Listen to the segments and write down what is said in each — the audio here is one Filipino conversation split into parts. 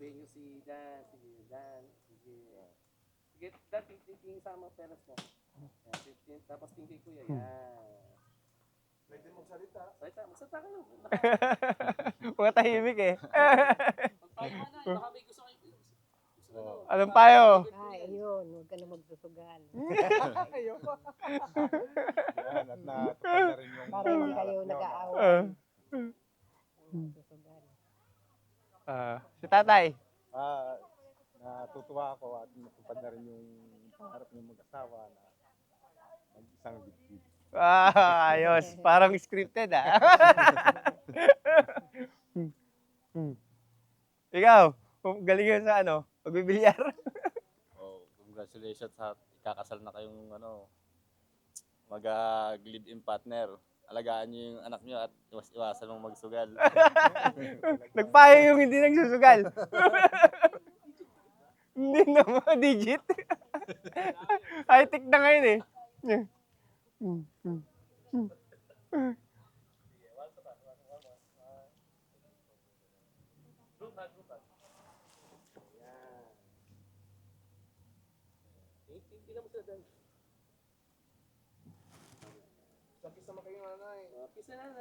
sabihin nyo si Dan, sige, Dan, sige. Sige, Dan, tingin sa mga peras mo. Yan, tapos tingin kay Kuya, yan. Pwede mong salita. Magsalita kayo. Mga tahimik eh. Magpayo ka na, baka may gusto kayo. Anong payo? Ay, ayun, huwag ka na magsusugal. Ayoko. Yan, at natupad na rin yung... Para hindi kayo nag-aaway. Magsusugal. Si tatay. Natutuwa ako at natupad na rin yung pangarap ng mag-asawa na mag-isang dibdib. Ayos. Parang scripted ah. Ikaw, galing yun sa ano? Pagbibilyar. Oh, congratulations sa ikakasal na kayong mag-live-in partner. Alagaan niyo yung anak niyo at iwasan mong magsugal. Nagpayo yung hindi nagsusugal. Hindi na mga digit. High-tech na ngayon eh. Tingnan mo sila, Dan. Sakis naman kayo nanay. Kiss na na.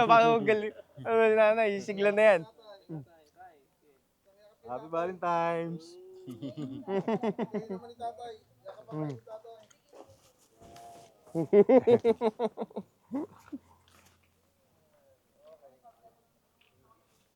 Baka magaling. Ano nanay, sigla na yan. Happy Valentine's! Kayo naman ni tatay. Yakap ako ni tatay.